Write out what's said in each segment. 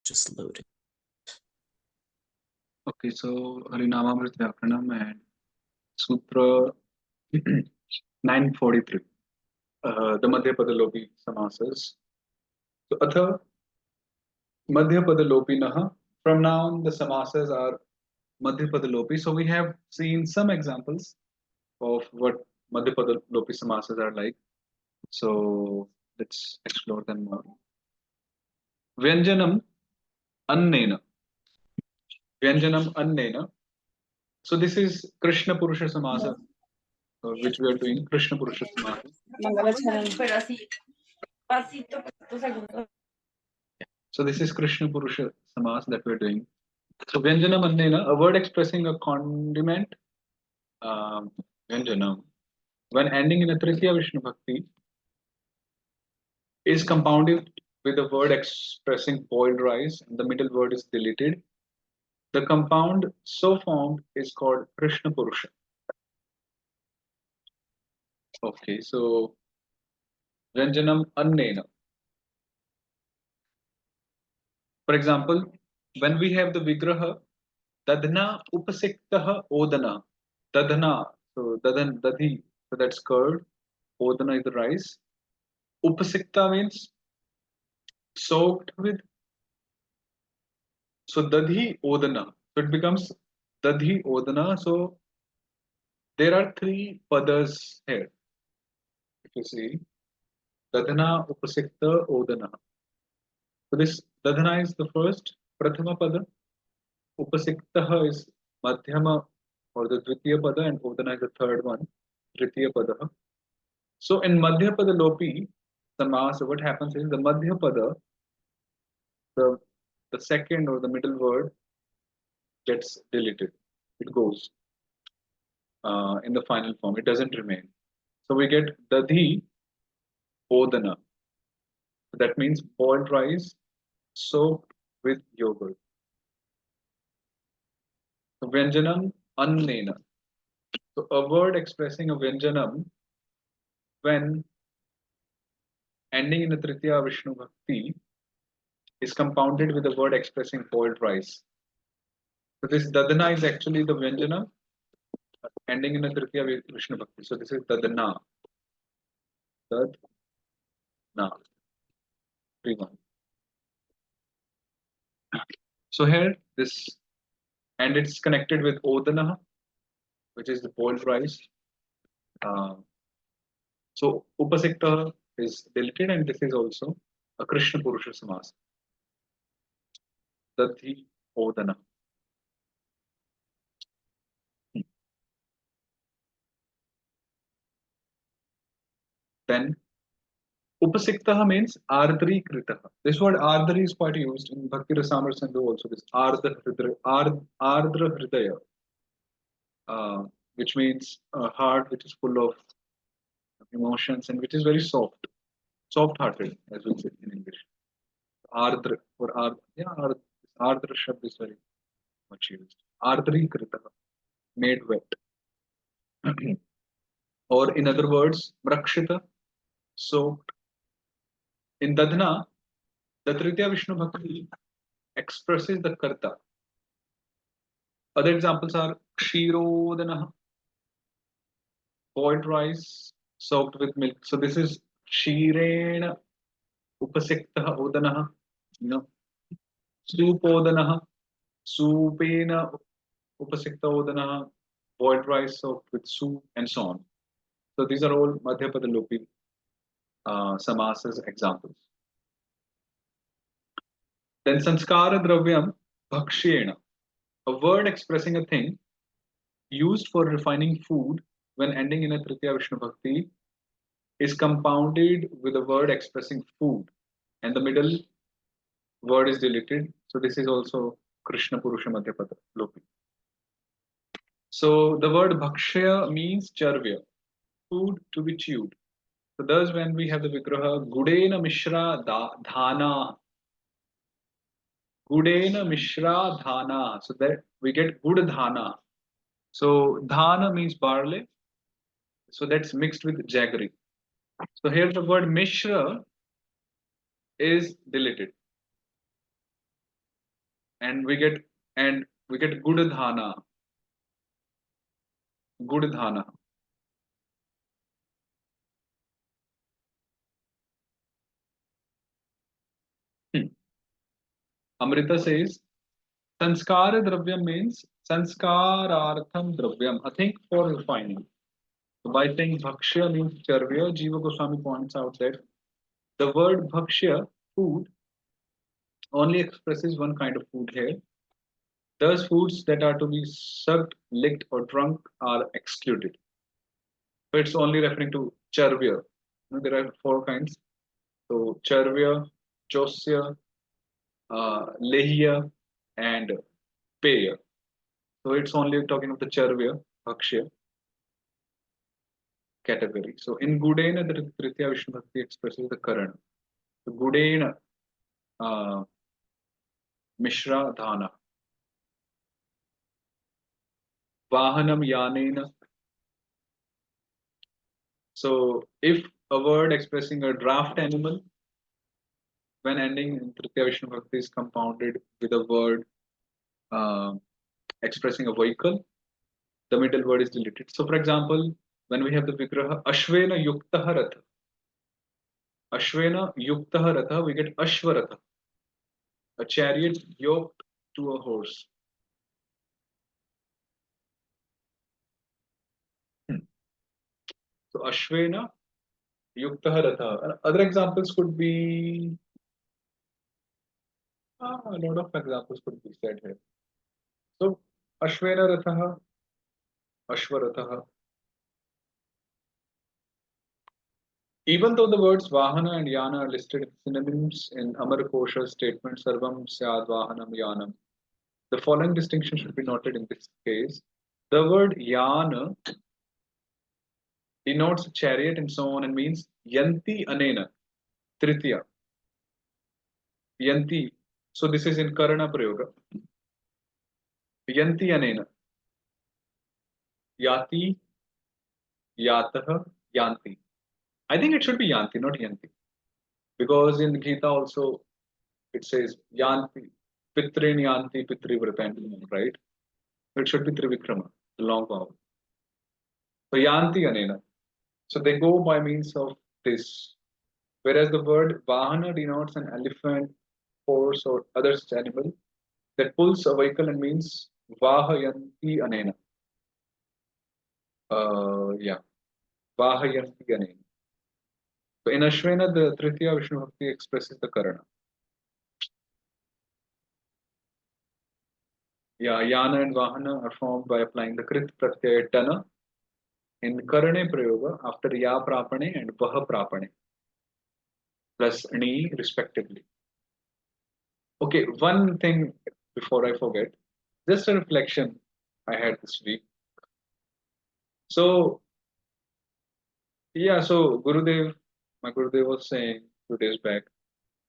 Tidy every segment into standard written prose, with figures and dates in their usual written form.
just loading. Okay, so Harinamamrit Vyakanam and Sutra 943. The Madhyapadalopi Samasas. So, Atha Madhyapadalopinaha. From now on, the Samasas are Madhyapadalopi. So, we have seen some examples of what Madhyapadalopi Samasas are like. So, let's explore them more. Vyanjanam Annena. Vyanjanam Annena. So, this is Krishna Purusha Samasa, which we are doing, Krishna Purusha Samasa. So this is Krishna Purusha Samas that we're doing. So Vyanjana Mandena, a word expressing a condiment, Vyanjanam, when ending in a Tritiya Vishnu Bhakti, is compounded with a word expressing boiled rice, and the middle word is deleted. The compound so formed is called Krishna Purusha. Okay, so Vyanjanam Annena. For example, when we have the Vigraha, Dadhana Upasiktaha Odana. Dadhana, so Dadhi, so that's curd. Odana is the rice. Upasikta means soaked with. So Dadhi Odana. So it becomes Dadhi Odana. So there are three padas here. If you see Dadhana Upasikta Odana. So this Dadhana is the first Prathama pada. Upasikta is Madhyama or the Dvitiya pada, and Odana is the third one, Tritiya pada. So in Madhya pada Lopi, Samasa, what happens is the Madhya pada, the the second or the middle word gets deleted. It goes in the final form. It doesn't remain. So we get Dadhi Odana. That means boiled rice soaked with yogurt. So Vyanjanam Annena. So a word expressing a Vyanjanam when ending in a Tritiya Vishnu Bhakti is compounded with a word expressing boiled rice. So this Dadana is actually the Vyanjana ending in a Tritiya Vishnu Bhakti. So this is Dadana. Dadna. 3-1. So here this, and it's connected with Odana, which is the boiled rice. So Upasikta is deleted, and this is also a Krishna Purusha Samas. Dadhi Odana. Then Upasikta means Ardri Kritaha. This word Ardri is quite used in Bhakti Rasamrita Sindhu also. This Ardra Hridaya, which means a heart which is full of emotions and which is very soft, soft-hearted, as we say in English. Ardra or Ardra Shabd is very much used. Ardri Kritaha, made wet. Or in other words, Brakshita, soaked. In Dadhana, the Tritiya Vishnu Bhakti expresses the Karta. Other examples are Kshirodana, boiled rice soaked with milk. So this is Kshirena Upasikta Odana, you know, Supodana, Supena Upasikta Odana, boiled rice soaked with soup, and so on. So these are all Madhyapadalopi Samasas examples. Then Sanskara Dravyam Bhakshyena, a word expressing a thing used for refining food when ending in a Tritiya Vishnu Bhakti is compounded with a word expressing food, and the middle word is deleted. So this is also Krishna Purusha Madhyapada Lopi. So the word Bhakshya means charvya, food to be chewed. So thus when we have the Vigraha Gudena Mishra Dhana, Gudena Mishra Dhana. So that we get Gud Dhana. So Dhana means barley. So that's mixed with jaggery. So here the word Mishra is deleted. and we get gudhana, gudhana. Hmm. Amrita says sanskara dravyam means sanskarartham dravyam, a thing for refining. So by saying bhakshya means charvya, Jiva Goswami points out that the word bhakshya, food, only expresses one kind of food here. Thus, foods that are to be sucked, licked, or drunk are excluded. So it's only referring to charvya. There are four kinds. So charvya, josya, lehya, and peya. So it's only talking of the charvya, bhakshya category. So in Gudena, the Tritya Vishnu Bhakti expresses the Karana. So Gudena, uh, Mishra Dhana, Vahanam Yanena. So if a word expressing a draft animal, when ending in Tritya Vishnu Bhakti is compounded with a word uh, expressing a vehicle, the middle word is deleted. So for example, when we have the Vigraha Ashvena Yuktaha Ratha, Ashvena Yuktaha Ratha, we get Ashvaratha, a chariot yoked to a horse. Hmm. So Ashvena Yuktaha Ratha. Other examples could be a lot of examples could be said here. So Ashvena Ratha, Ashvaratha. Even though the words Vahana and Yana are listed as synonyms in Amar Kosha's statement Sarvam Syad Vahanam Yanam, the following distinction should be noted in this case. The word Yana denotes a chariot and so on and means Yanti Anena, Tritiya, Yanti. So this is in Karana Prayoga. Yanti Anena, Yati, Yatah, Yanti. I think it should be Yanti, not Yanti. Because in Gita also it says Yanti, Pitrin Yanti, Pitri Vritanti, right? So it should be Trivikrama, the long vowel. So Yanti Anena. So they go by means of this. Whereas the word Vahana denotes an elephant, horse, or other animal that pulls a vehicle and means Vahayanti Anena. Yeah, Vahayanti Anena. So in Ashwena, the Tritiya Vishnu Bhakti expresses the Karana. Yeah, Yana and Vahana are formed by applying the Krit Pratyaya Tana in Karane Prayoga after Ya Prapane and Vaha Prapane plus Ni respectively. Okay, one thing before I forget, just a reflection I had this week. So, yeah, so my Gurudev was saying 2 days back,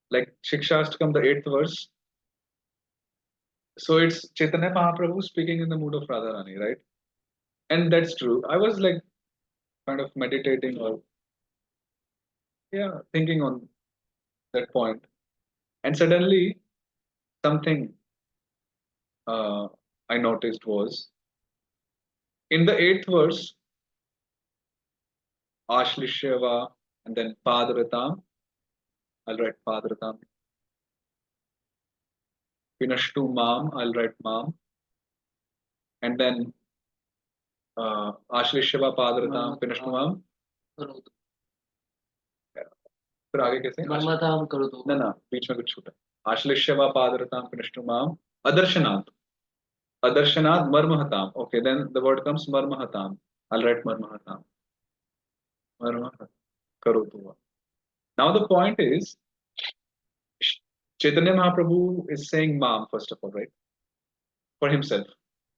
like Shikshastakam, the eighth verse. So it's Chaitanya Mahaprabhu speaking in the mood of Radharani, right? And that's true. I was like kind of meditating or, yeah, thinking on that point. And suddenly something uh, I noticed was in the eighth verse, Ashlisheva and then Padratam. I'll write Padratam. Pinashtu Mam, I'll write Mam. And then आश्लिष्यवा पादरताम पिनष्टुमाम करोतु फिर आगे कैसे मर्मताम करोतु ना ना बीच में कुछ छूटा आश्लिष्यवा पादरताम पिनष्टुमाम अदर्शनात् अदर्शनात् मर्महताम okay then the word comes मर्महताम I'll write मर्महताम मर्मह करोतु now the point is Chaitanya Mahaprabhu is saying mam first of all, right, for himself,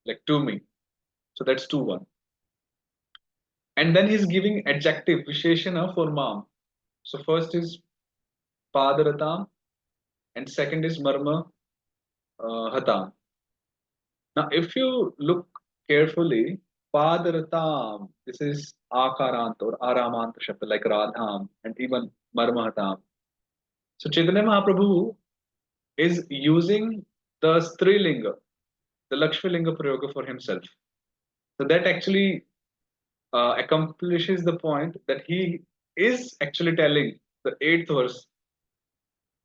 like to me, so that's 2-1, and then he's giving adjective visheshana for mam. So first is padaratam and second is marma hatam. Now, if you look carefully, Padaratam, this is Akarant or Aramant Shabda like Radham and even Marmahatam. So Chaitanya Mahaprabhu is using the Strilinga, the Lakshmilinga Prayoga for himself. So that actually accomplishes the point that he is actually telling the eighth verse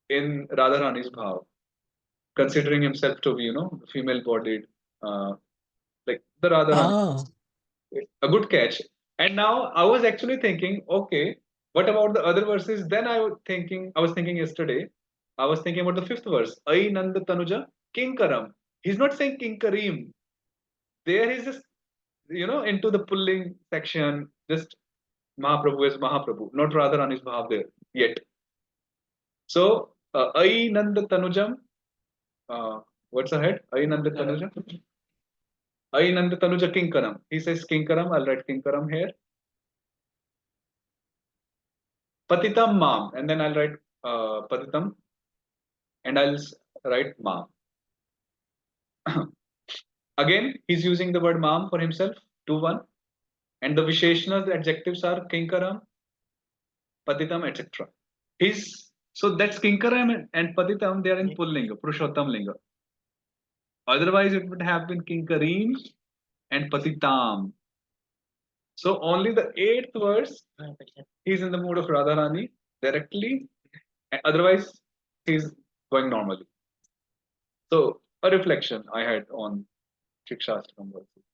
in Radharani's Bhav, considering himself to be, female bodied, uh, like the Radharani. Ah, A good catch. And now I was actually thinking, okay, what about the other verses? Then I was thinking yesterday, I was thinking about the fifth verse. Ai Nanda Tanuja Kinkaram. He's not saying Kinkarim. There he's just, into the pulling section, just Mahaprabhu is Mahaprabhu, not Radharani's Bhav there yet. So, Ai Nanda Tanujam, what's ahead? Ai Nanda Tanujam. Ai Nanda Tanuja Kinkaram. He says Kinkaram, I'll write Kinkaram here. Patitam Mam, and then I'll write Patitam, and write Mam. Again, he's using the word Mam for himself, 2-1, and the Visheshnas, the adjectives are Kinkaram, Patitam, etc. So that's Kinkaram and Patitam, they are in Pullinga, Purushottam Linga. Otherwise, it would have been Kinkarim and Patitam. So only the eighth verse, he's in the mood of Radharani directly, and otherwise, he's going normally. So a reflection I had on Shikshastram verses.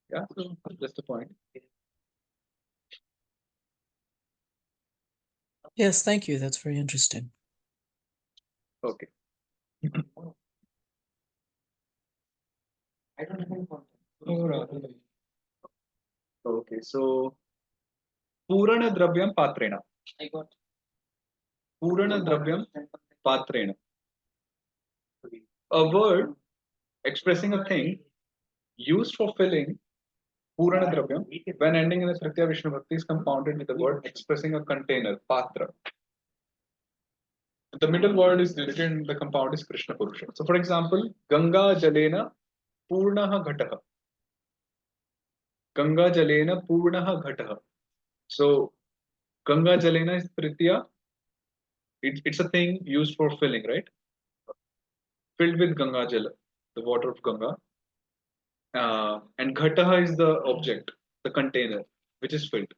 Yeah, so just a point. yes, thank you. That's very interesting. Okay. I don't have any content. Okay, so Purana Dravyam Patrena. I got Purana Dravyam Patrena. A word expressing a thing used for filling Purana Dravyam when ending in a Tritiya Vishnu Bhakti is compounded with the word expressing a container, Patra. The middle word is deleted and the compound is Krishna Purusha. So for example, Ganga Jalena Purnaha Ghataha. Ganga Jalena Purnaha Ghataha. So Ganga Jalena is Tritiya. It's a thing used for filling, right? Filled with Ganga Jala, the water of Ganga. And Ghataha is the object, the container, which is filled.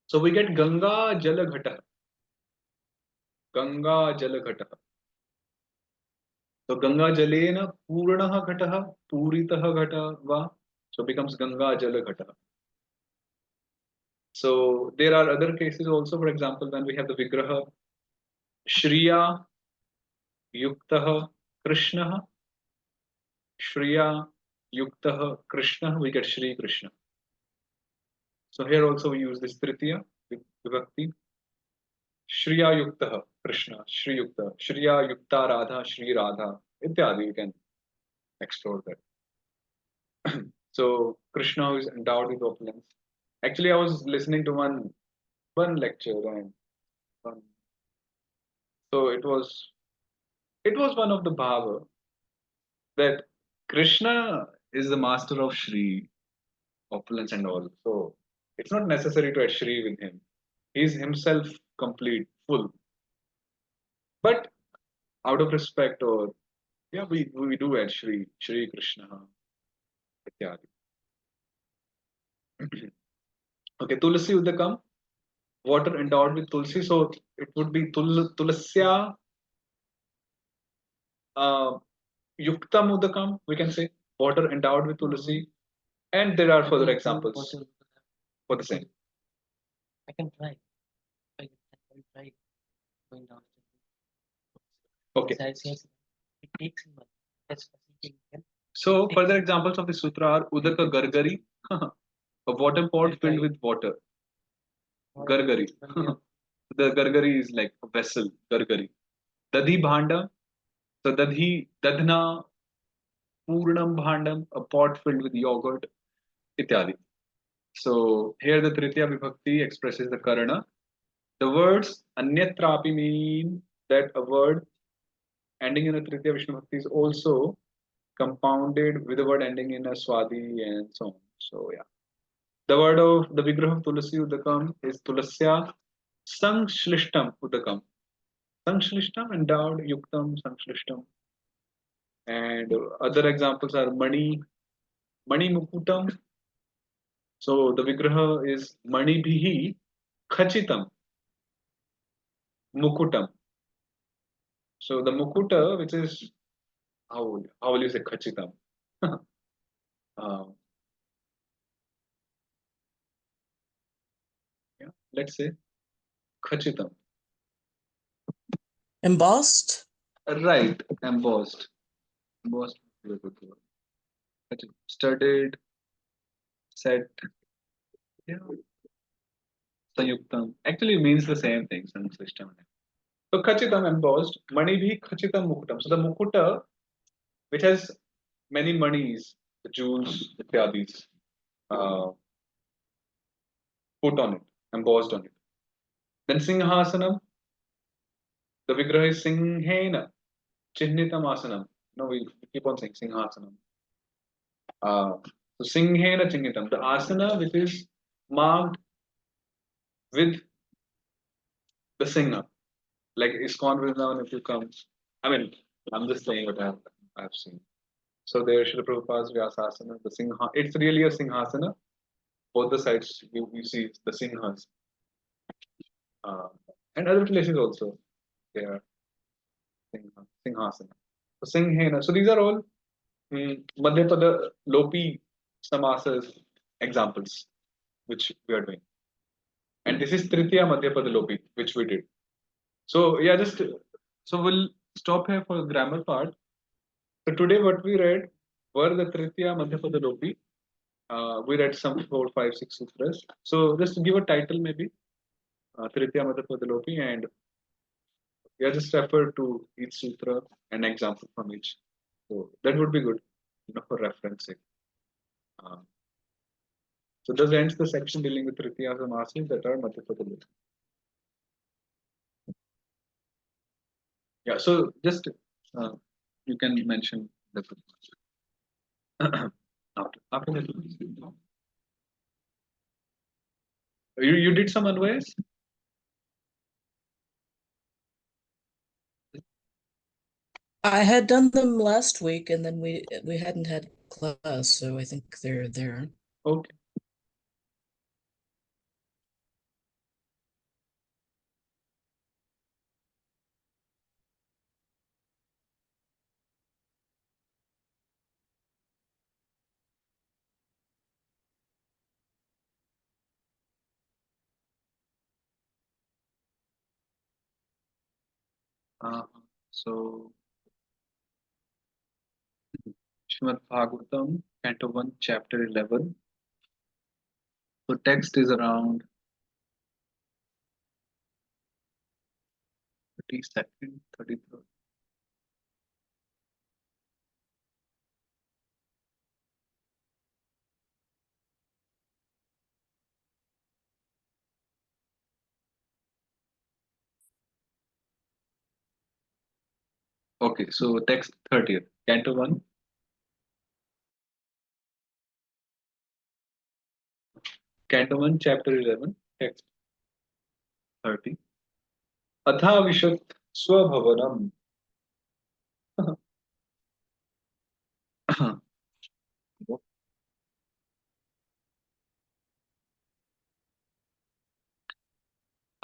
So we get Ganga Jala Ghataha. Ganga Jala Ghataha. So Ganga Jalena Purnaha Ghataha, Puritaha Ghataha. So becomes Ganga Jala Ghataha. So there are other cases also. For example, when we have the Vigraha, Shriya Yuktaha Krishna, Shriya Yuktaha Krishna, we get Shri Krishna. So here also we use this Tritiya Vibhakti. Shriya Yuktaha Krishna, Shri Yukta, Shriya Yukta Radha, Shri Radha, ityadi. You can explore that. So Krishna who is endowed with opulence. Actually, I was listening to one lecture and um, so it was one of the bhava that Krishna is the master of Shri, opulence and all. So it's not necessary to add Shri with him. He's himself complete, full. But out of respect or yeah, we do add Shri Krishna, ityadi. Okay, Tulsi Udakam, water endowed with Tulsi. So it would be Tulasya Yuktam Udakam, we can say, water endowed with Tulsi. And there are further examples for the same. I can try. I can try going down. Okay. Besides, yes, it takes him that's facilitating. So further examples of the sutra are Udaka Gargari, a water pot filled with water. Gargari. The Gargari is like a vessel, Gargari. Dadhi Bhanda, so Dadhna Purnam Bhandam, a pot filled with yogurt, ityadi. So here the Tritiya Vibhakti expresses the Karana. The words Anyatrapi mean that a word ending in a Tritiya Vishnu Bhakti is also compounded with a word ending in a Swadi and so on. So yeah. The word of the Vigraha of Tulasi Udakam is Tulasya Sangshlishtam Udakam. Sanslishtam, endowed, yuktam, sanslishtam. And other examples are Mani, Mani Mukutam. So the Vigraha is Mani Bhihi Khachitam Mukutam. So the Mukuta, which is how will you say Khachitam? uh, yeah, let's say Khachitam. Embossed? Right, embossed. Embossed is a good word. Studied, set, yeah, Sanyuktam. Actually means the same thing, Sanslishtam. So Khachitam embossed, Mani bhi Khachitam Mukutam. So the Mukuta, which has many manis, the jewels, ityadis, uh, put on it, embossed on it. Then Singhasanam, the Vigraha is Singhena, Chihnitam Asanam. No, we keep on saying Singhasanam. So Singhena Chihnitam, the asana which is marked with the Singha. Like ISKCON Vrindavan, if you come, I mean, I'm just saying what I've seen. So there, Srila Prabhupada's Vyasasana, the Singha, it's really a Singhasana. Both the sides, you see the Singhas. Uh, and other places also, they are Singhasana. So Singhena. So these are all Madhyapada Lopi Samasas examples, which we are doing. And this is Tritiya Madhyapada Lopi, which we did. So yeah, just so we'll stop here for the grammar part. So today what we read were the Tritiya Madhyapada Lopi. We read some 4, 5, 6 sutras. So just to give a title maybe, Tritiya Madhyapada Lopi, and yeah, just refer to each sutra and example from each. So that would be good, for referencing. Uh, so this ends the section dealing with Tritiya Samasas that are Madhyapada Lopi. Yeah, so just you can mention the after that. You did some advice? I had done them last week, and then we hadn't had class, so I think they're there. Okay. So Srimad Bhagavatam, Canto 1, Chapter 11. So text is around 32nd, 33rd. Okay, so text 30th, Canto 1. Canto 1, Chapter 11, text 30. Atha Vishat Swabhavanam.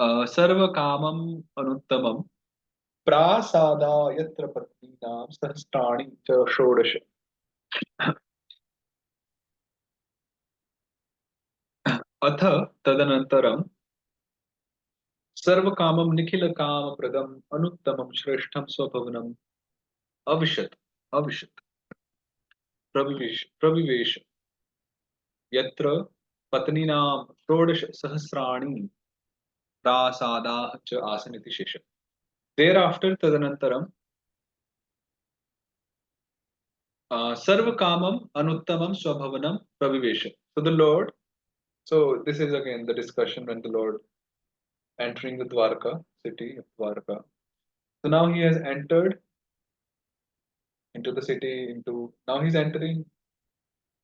Sarvakamam Anuttamam Prasada Yatra Patninam Sahstrani Cha Shodash. अथ तदनन्तरं सर्वकामं निखिलकामप्रदम् अनुत्तमं श्रेष्ठं स्वभवनम् अविशत् अविशत् प्रविवेश यत्र पत्नीनां षोडश सहस्राणि प्रासादाः च आसन् इति शेष. Thereafter तदनन्तरं सर्वकामं अनुत्तमं स्वभवनं प्रविवेश. So the Lord, so this is again the discussion when the Lord entering the Dwarka city of Dwarka. So now he has entered into the city, into now he's entering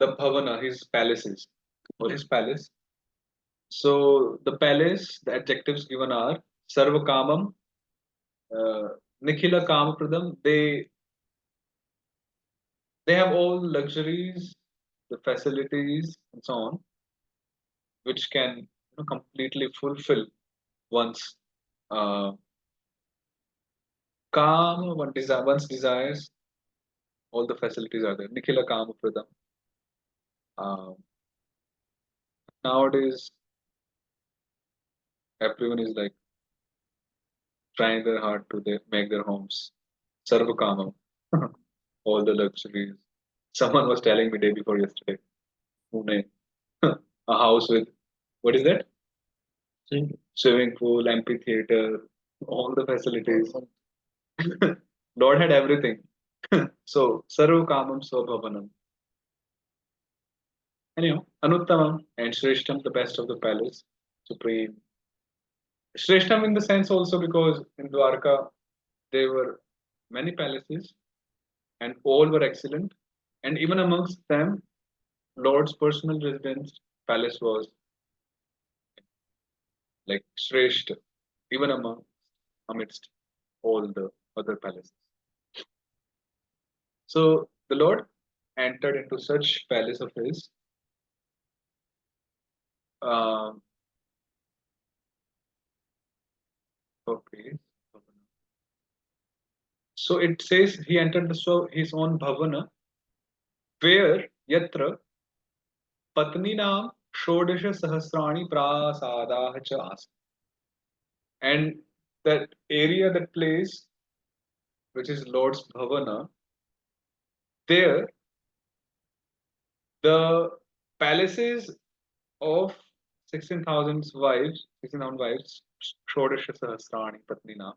the bhavana, his palaces or his palace. So the palace, the adjectives given are sarvakamam, Nikhila Kamapradam, they have all luxuries, the facilities, and so on, which can completely fulfill one's uh, one's desires. All the facilities are there. Nikhila Kamapradam. Uh, Nowadays, everyone is like trying their hard to make their homes sarvakamam, all the luxuries. Someone was telling me day before yesterday, Pune, a house with what is that? Swimming Swimming pool, amphitheater, all the facilities. pool. Lord had everything. So sarvakamam swabhavanam. Anyhow, anuttamam and shreshtam, the best of the palace, supreme. Shreshtam in the sense also because in Dwarka there were many palaces and all were excellent. And even amongst them, Lord's personal residence palace was like Shreshta, even amidst all the other palaces. So the Lord entered into such palace of his. Um, okay. So it says he entered his own bhavana, where yatra patninam shodasha sahasrani prasadah cha as. And that area, that place, which is Lord's bhavana, there the palaces of 16,000 wives, shodasha sahasrani patninam.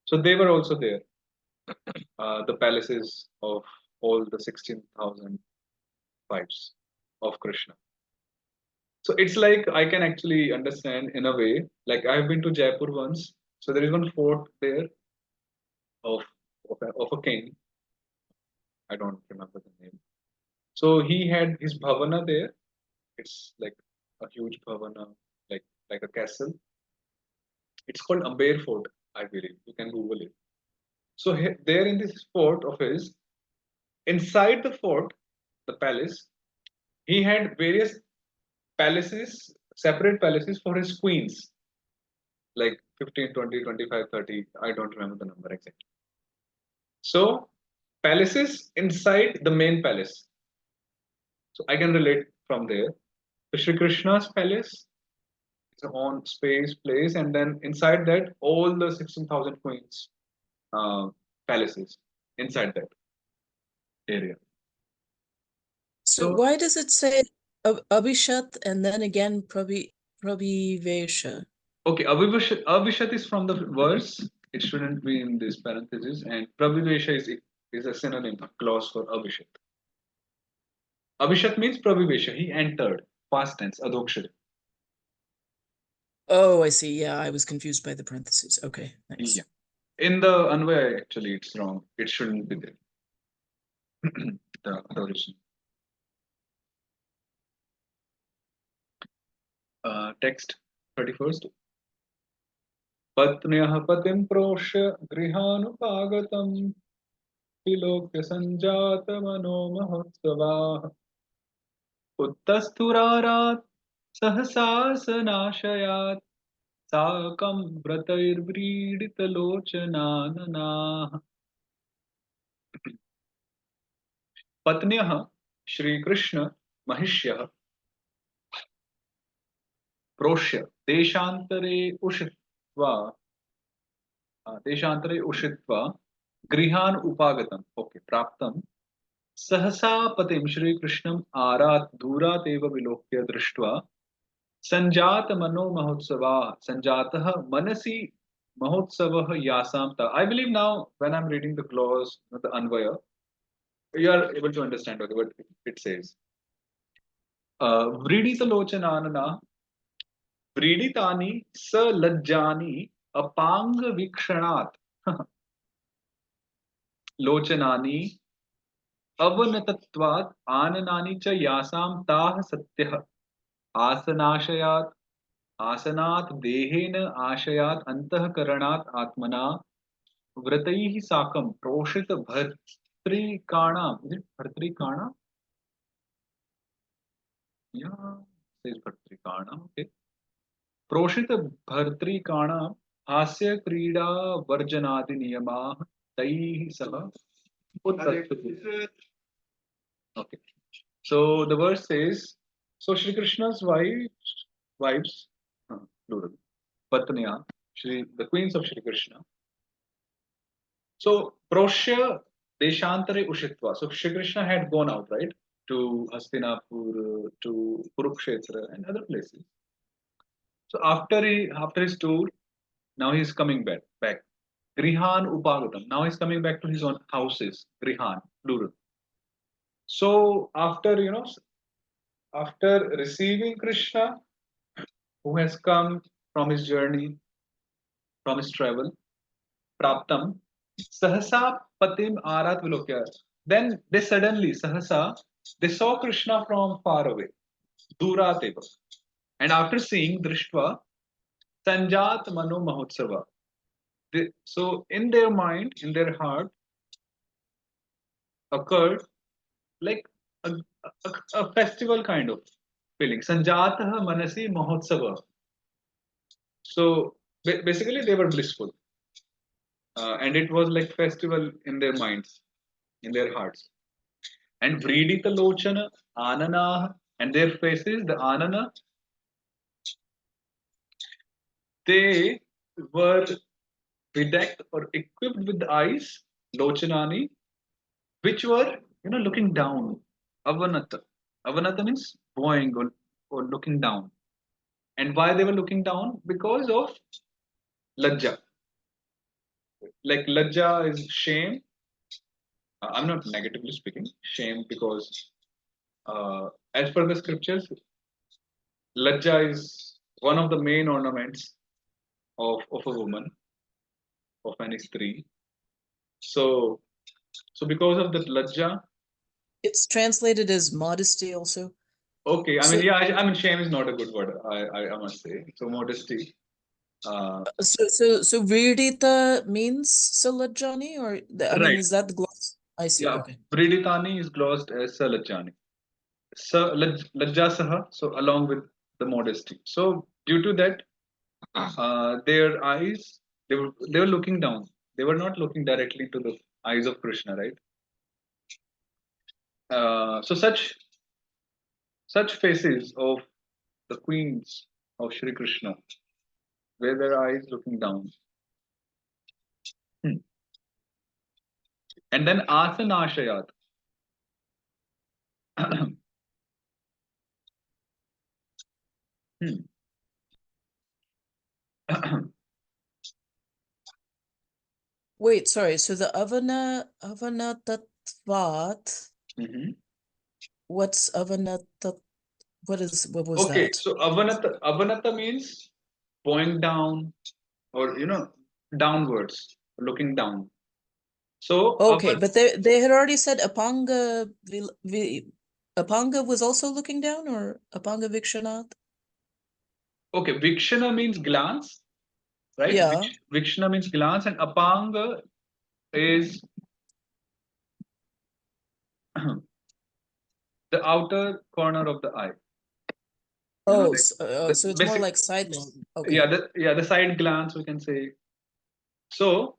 So they were also there, the palaces of all the 16,000 wives of Krishna. So it's like I can actually understand in a way. Like I've been to Jaipur once, so there is one fort there of of a king. I don't remember the name. So he had his bhavana there. It's like a huge bhavana, like a castle. It's called Amber Fort, I believe. You can Google it. So there in this fort of his, inside the fort, the palace, he had various palaces, separate palaces for his queens, like 15, 20, 25, 30. I don't remember the number exactly. So palaces inside the main palace. So I can relate from there. So Shri Krishna's palace is a own space, place, and then inside that, all the 16,000 queens uh, palaces inside that area. So So, why does it say Abhishat and then again Prabhivesha? okay, Avishat is from the verse. It shouldn't be in this parenthesis. And Prabhivesha is a synonym, a clause for Avishat. Avishat means Prabhivesha. He entered. Past tense, Adokshara. Oh, I see. Yeah, I was confused by the parentheses. Okay, thanks. Yeah. In the Anvaya, actually, it's wrong. It shouldn't be there. The original. Text 31st. पत्न्यः पतिं प्रोष्य गृहानुपागतं त्रिलोक्य सञ्जातमनो महोत्सवाः उत्तस्थुरारात् सहसासनाशयात् साकं व्रतैर्व्रीडितलोचनाननाः पत्न्यः श्रीकृष्ण महिष्यः प्रोष्य देशान्तरे उषित्वा गृहान् उपागतम् okay प्राप्तं सहसा पतिं श्रीकृष्णम् आरात् दूरात् एव विलोक्य दृष्ट्वा सञ्जात मनो महोत्सवाः सञ्जातः मनसि महोत्सवः यासां ता I believe now when I'm reading the clause, the Anvaya, you are able to understand what it says. व्रीडितलोचनानना व्रीडितानि सलज्जानि अपाङ्गवीक्षणात् लोचनानि अवनतत्वात् आननानि च यासां ताः सत्यः आसनाशयात् आसनात् देहेन आशयात् अन्तःकरणात् आत्मना व्रतैः साकं प्रोषित भर्तृकाणाम्. Is it भर्तृकाणाम्? Yeah, says भर्तृकाणाम्. Okay. प्रोषित भर्तृकाणां हास्य क्रीडा वर्जनादि नियमाः तैः सह उत्तप्तः. Okay. So the verse says, so Shri Krishna's wives, plural, Patniya, the queens of Shri Krishna. So Proshya Deshantare Ushitva. So Shri Krishna had gone out, right, to Hastinapur, to Kurukshetra, and other places. So after his tour, now he's coming back. Grihan Upagatam. Now he's coming back to his own houses. Grihan, plural. So after receiving Krishna, who has come from his journey, from his travel, Praptam, Sahasa Patim Arat Vilokya. Then they suddenly, Sahasa, they saw Krishna from far away, Durateva. And after seeing Drishtva, Sanjat Mano Mahotsava. So in their mind, in their heart, occurred like a festival kind of feeling. Sanjatah Manasi Mahotsava. So basically, they were blissful, and it was like festival in their minds, in their hearts. And Vridita Lochana, Anana, and their faces, the Anana, they were bedecked or equipped with eyes, Lochanani, which were, looking down. Avanata. Avanata means bowing or looking down. And why they were looking down? Because of Lajja. Like Lajja is shame. I'm not negatively speaking, shame, because as per the scriptures, Lajja is one of the main ornaments of a woman, of any stree. So, because of that Lajja, It's translated as modesty also. okay, I mean, So, yeah, I mean, shame is not a good word, I must say. So, modesty. so Virdita means Salajani, or I mean, Right. is that the gloss? I see. Yeah, Okay. Vriditani is glossed as Salajjani. Lajjasaha, so along with the modesty. So, due to that, their eyes, they were looking down. They were not looking directly to the eyes of Krishna, right? So such faces of the queens of Shri Krishna, where their eyes looking down. Hmm. And then asanashayat. Hmm. Wait, sorry. So the Avanatatvat, Mhm. what's Avanatat? What was Okay, that? so avanata means bowing down, or downwards, looking down. So Okay, but they had already said Apanga was also looking down, or Apanga Vikshanath? okay, vikshana means glance, right? Yeah. Vikshana means glance, and apanga is the outer corner of the eye. Oh, Like so it's more basic, like sidelong. Okay. the side glance, we can say. So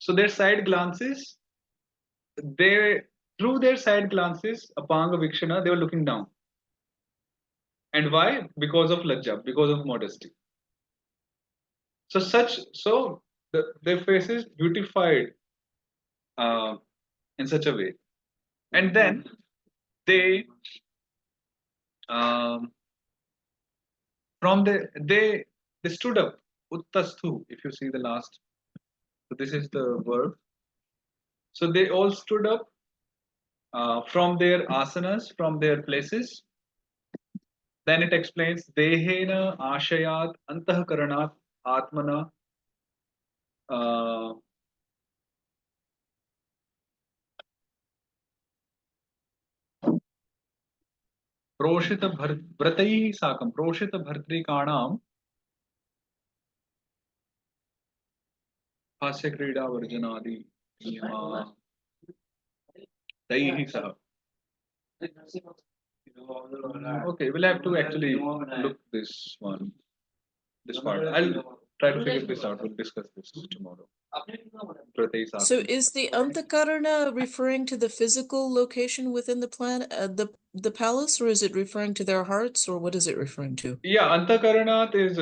their side glances, they through their side glances, apanga vikshana, they were looking down. And why? Because of lajja, because of modesty. Their faces beautified uh, in such a way, and then they um, from they stood up, uttastu. If you see the last, so this is the verb. So they all stood up from their asanas, from their places. Then it explains dehena ashayat antahkaranat atmana uh, प्रोषित व्रतैः साकं प्रोषित भर्तृकाणां हास्य क्रीडा वर्जनादि नियमा तैः सह. Okay, we'll have to actually look this one, this part. I'll try to figure this out. We'll discuss this tomorrow. So is the Anthakarana referring to the physical location within the the palace, or is it referring to their hearts, or what is it referring to? Yeah, Antakaranat is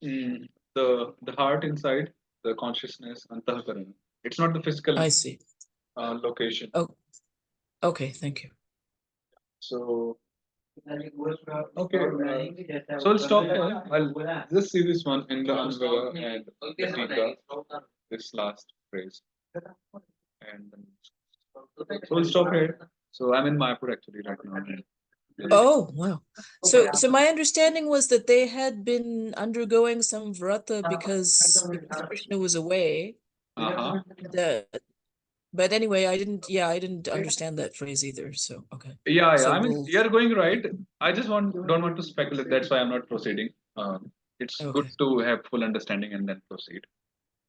the heart inside, the consciousness, Antakarana. It's not the physical I see. location. Oh, okay, thank you. So, okay, so I'll stop here. I'll just see this one in the Anvara and the Tika, this last phrase. And so we'll stop here. So I'm in Mayapur actually right now. Oh, wow. So my understanding was that they had been undergoing some vrata because Krishna was away. Uh-huh. But anyway, I didn't understand that phrase either. So okay. Yeah, yeah. So I mean, we'll you're going right. I just don't want to speculate. That's why I'm not proceeding. It's good okay. to have full understanding and then proceed.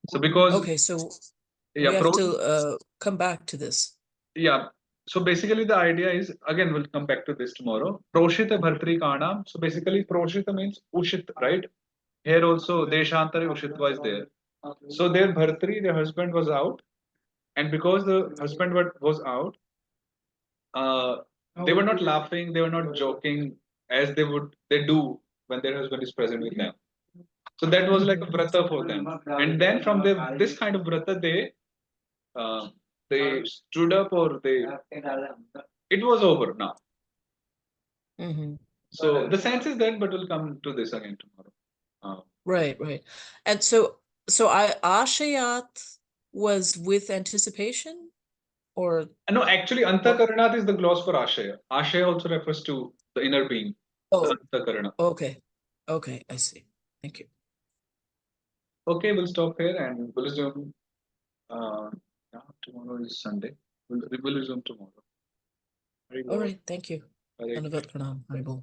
So because Okay, so yeah, we have to come back to this. yeah. So basically, the idea is again we'll come back to this tomorrow. Proshita bhartri kanam. So basically, proshita means ushit, right? Here also deshantare ushitva is there. So their bhartri, their husband was out, and because the husband was out, uh, they were not laughing, they were not joking as they do when their husband is present with them. So that was like a vrata for them. And then from this kind of vrata, they stood up or it was over now. Mm-hmm. So the sense is that, but we'll come to this again tomorrow. Right, right. And so I Ashayat was with anticipation, or No, actually, Antakaranat is the gloss for Ashaya. Ashaya also refers to the inner being, the oh, Antakarana. okay. Okay, I see. Thank you. Okay, we'll stop here and we'll resume. Uh, yeah, tomorrow is Sunday. We'll resume tomorrow. Very All well. right, thank you. Hare Dhanavat pranam, Haribol.